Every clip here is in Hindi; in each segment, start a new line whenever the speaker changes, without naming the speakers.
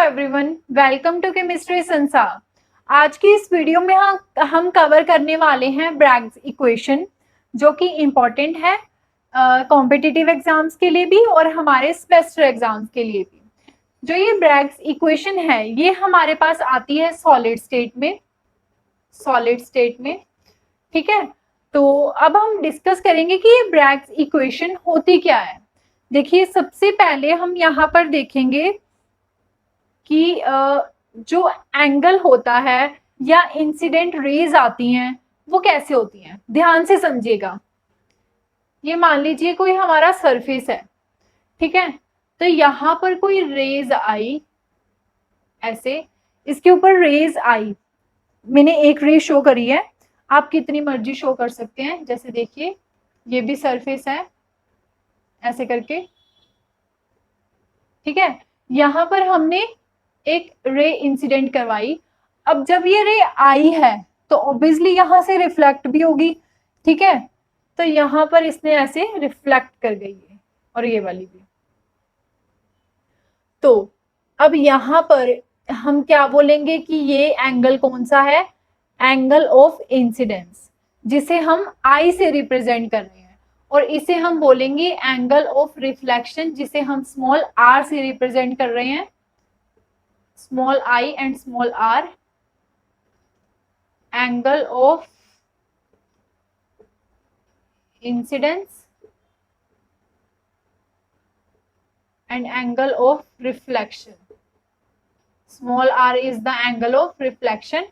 एवरीवन, वेलकम टू केमिस्ट्री संसार। आज की इस वीडियो में हम कवर करने वाले हैं ब्रैग्स इक्वेशन, जो कि इम्पोर्टेंट है कॉम्पिटिटिव एग्जाम्स के लिए भी और हमारे सेमेस्टर एग्जाम्स के लिए भी। जो ये ब्रैग्स इक्वेशन है ये हमारे पास आती है सॉलिड स्टेट में, ठीक है। तो अब हम डिस्कस करेंगे कि ये ब्रैग्स इक्वेशन होती क्या है। देखिए, सबसे पहले हम यहाँ पर देखेंगे कि जो एंगल होता है या इंसिडेंट रेज आती हैं वो कैसे होती हैं। ध्यान से समझिएगा। ये मान लीजिए कोई हमारा सरफेस है, ठीक है। तो यहाँ पर कोई रेज आई, ऐसे इसके ऊपर रेज आई, मैंने एक रे शो करी है, आप कितनी मर्जी शो कर सकते हैं। जैसे देखिए ये भी सरफेस है, ऐसे करके, ठीक है। यहाँ पर हमने एक रे इंसिडेंट करवाई। अब जब ये रे आई है तो ऑब्वियसली यहां से रिफ्लेक्ट भी होगी, ठीक है। तो यहां पर इसने ऐसे रिफ्लेक्ट कर गई है और ये वाली भी। तो अब यहां पर हम क्या बोलेंगे कि ये एंगल कौन सा है, एंगल ऑफ इंसिडेंस, जिसे हम आई से रिप्रेजेंट कर रहे हैं। और इसे हम बोलेंगे एंगल ऑफ रिफ्लेक्शन, जिसे हम स्मॉल आर से रिप्रेजेंट कर रहे हैं, small I and small r, angle of incidence and angle of reflection. Small r is the angle of reflection,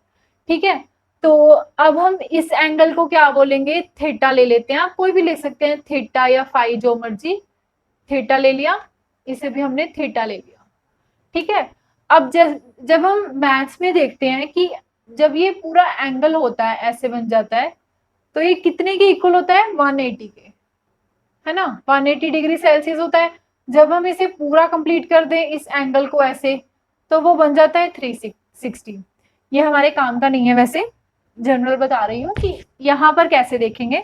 ठीक है। तो अब हम इस एंगल को क्या बोलेंगे, थीटा ले लेते हैं। आप कोई भी ले सकते हैं, थीटा या फाई, जो मर्जी। थीटा ले लिया, इसे भी हमने थीटा ले लिया, ठीक है। अब जब हम मैथ्स में देखते हैं कि जब ये पूरा एंगल होता है, ऐसे बन जाता है, तो ये कितने के इक्वल होता है, 180 के, है ना। 180 डिग्री सेल्सियस होता है। जब हम इसे पूरा कंप्लीट कर दें इस एंगल को ऐसे, तो वो बन जाता है 360। ये हमारे काम का नहीं है, वैसे जनरल बता रही हूँ कि यहाँ पर कैसे देखेंगे।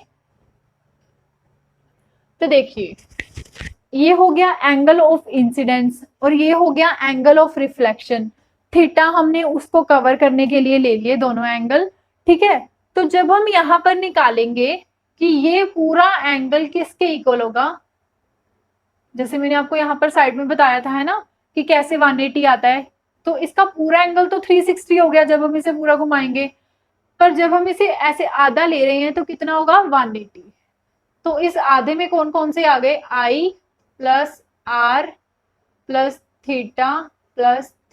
तो देखिए, ये हो गया एंगल ऑफ इंसिडेंस और ये हो गया एंगल ऑफ रिफ्लेक्शन। थीटा हमने उसको कवर करने के लिए ले लिए दोनों एंगल, ठीक है। तो जब हम यहाँ पर निकालेंगे कि ये पूरा एंगल किसके इक्वल होगा, जैसे मैंने आपको यहाँ पर साइड में बताया था, है ना, कि कैसे 180 आता है, तो इसका पूरा एंगल तो 360 हो गया जब हम इसे पूरा घुमाएंगे। पर जब हम इसे ऐसे आधा ले रहे हैं तो कितना होगा, 180। तो इस आधे में कौन कौन से आ गए, I plus R plus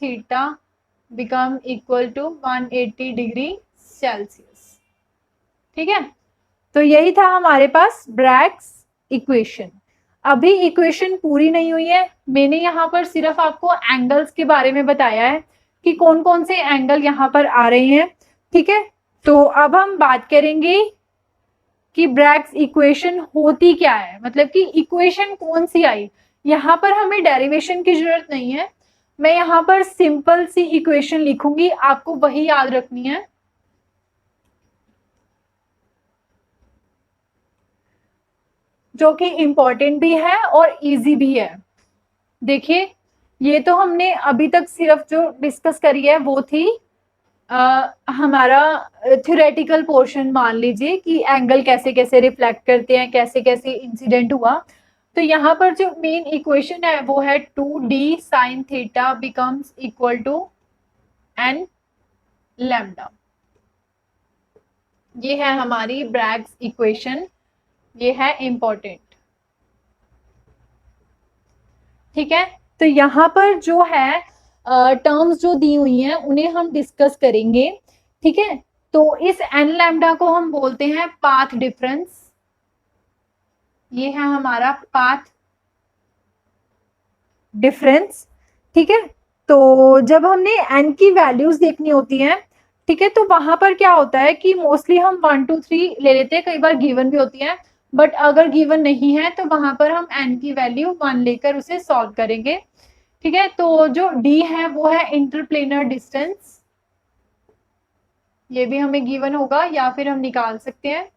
theta become equal to 180 degree Celsius, ठीक है। तो यही था हमारे पास ब्रैग्स इक्वेशन। अभी इक्वेशन पूरी नहीं हुई है, मैंने यहाँ पर सिर्फ आपको एंगल्स के बारे में बताया है कि कौन कौन से एंगल यहाँ पर आ रहे हैं, ठीक है। तो अब हम बात करेंगे कि ब्रैग्स इक्वेशन होती क्या है, मतलब कि इक्वेशन कौन सी आई। यहाँ पर हमें डेरिवेशन की जरूरत नहीं है, मैं यहाँ पर सिंपल सी इक्वेशन लिखूंगी, आपको वही याद रखनी है। जो कि इम्पोर्टेंट भी है और इजी भी है। देखिए, ये तो हमने अभी तक सिर्फ जो डिस्कस करी है वो थी हमारा थ्योरेटिकल पोर्शन। मान लीजिए कि एंगल कैसे कैसे रिफ्लेक्ट करते हैं, कैसे कैसे इंसिडेंट हुआ। तो यहाँ पर जो मेन इक्वेशन है वो है 2d sin theta becomes equal to n lambda. ये है हमारी ब्रैग्स इक्वेशन, ये है इंपॉर्टेंट, ठीक है। तो यहाँ पर जो है टर्म्स जो दी हुई हैं उन्हें हम डिस्कस करेंगे, ठीक है। तो इस एन लैम्डा को हम बोलते हैं पाथ डिफरेंस। ये है हमारा पाथ डिफरेंस, ठीक है। तो जब हमने एन की वैल्यूज देखनी होती हैं, ठीक है, तो वहां पर क्या होता है कि मोस्टली हम 1 2 3 ले लेते हैं, कई बार गिवन भी होती है, बट अगर गिवन नहीं है तो वहां पर हम एन की वैल्यू 1 लेकर उसे सॉल्व करेंगे, ठीक है। तो जो डी है वो है इंटरप्लेनर डिस्टेंस, ये भी हमें गिवन होगा या फिर हम निकाल सकते हैं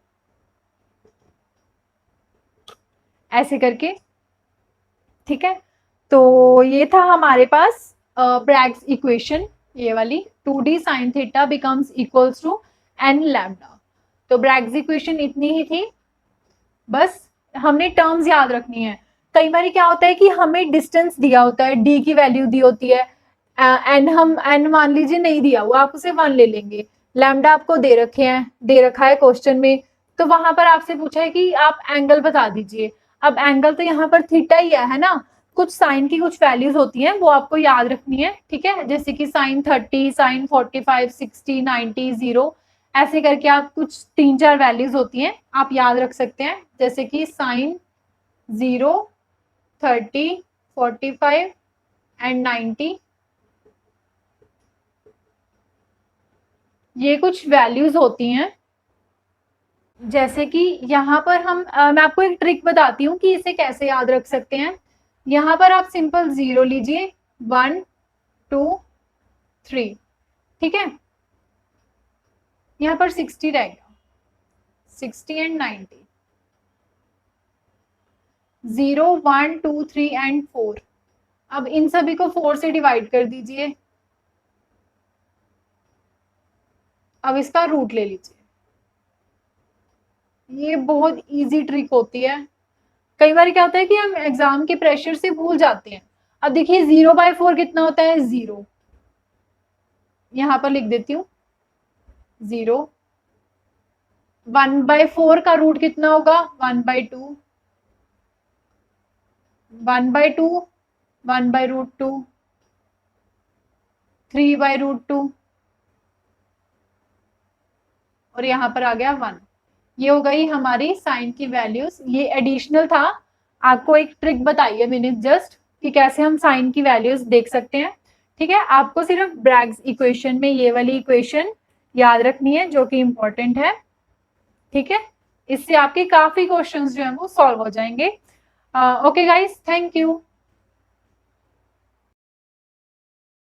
ऐसे करके, ठीक है। तो ये था हमारे पास ब्रैग्स इक्वेशन, ये वाली 2d sin theta becomes equals to n lambda. तो ब्रैग्स इक्वेशन इतनी ही थी, बस हमने टर्म्स याद रखनी है। कई बार क्या होता है कि हमें डिस्टेंस दिया होता है, d की वैल्यू दी होती है, n मान लीजिए नहीं दिया हुआ, आप उसे 1 ले लेंगे। लैम्डा आपको दे रखा है क्वेश्चन में, तो वहां पर आपसे पूछा है कि आप एंगल बता दीजिए। अब एंगल तो यहाँ पर थीटा ही है ना। कुछ साइन की कुछ वैल्यूज होती हैं, वो आपको याद रखनी है, ठीक है। जैसे कि साइन 30, साइन 45, 60, 90, 0, ऐसे करके आप कुछ 3-4 वैल्यूज होती हैं, आप याद रख सकते हैं। जैसे कि साइन 0, 30, 45 एंड 90, ये कुछ वैल्यूज होती हैं। जैसे कि यहाँ पर मैं आपको एक ट्रिक बताती हूँ कि इसे कैसे याद रख सकते हैं। यहाँ पर आप सिंपल 0 लीजिए, 1, 2, 3, ठीक है। यहाँ पर 60 रहेगा, 60 एंड 90, 0, 1, 2, 3 एंड 4। अब इन सभी को 4 से डिवाइड कर दीजिए। अब इसका रूट ले लीजिए। ये बहुत इजी ट्रिक होती है। कई बार क्या होता है कि हम एग्जाम के प्रेशर से भूल जाते हैं। अब देखिए 0/4 कितना होता है, 0। यहां पर लिख देती हूँ 0। 1/4 का रूट कितना होगा, 1/2, 1/2, 1/√2, 3/√2, और यहाँ पर आ गया 1। ये हो गई हमारी साइन की वैल्यूज। ये एडिशनल था, आपको एक ट्रिक बताई है मैंने जस्ट कि कैसे हम साइन की वैल्यूज देख सकते हैं, ठीक है। आपको सिर्फ ब्रैग्स इक्वेशन में ये वाली इक्वेशन याद रखनी है जो कि इंपॉर्टेंट है, ठीक है। इससे आपके काफी क्वेश्चंस जो है वो सॉल्व हो जाएंगे। Okay guys, thank you.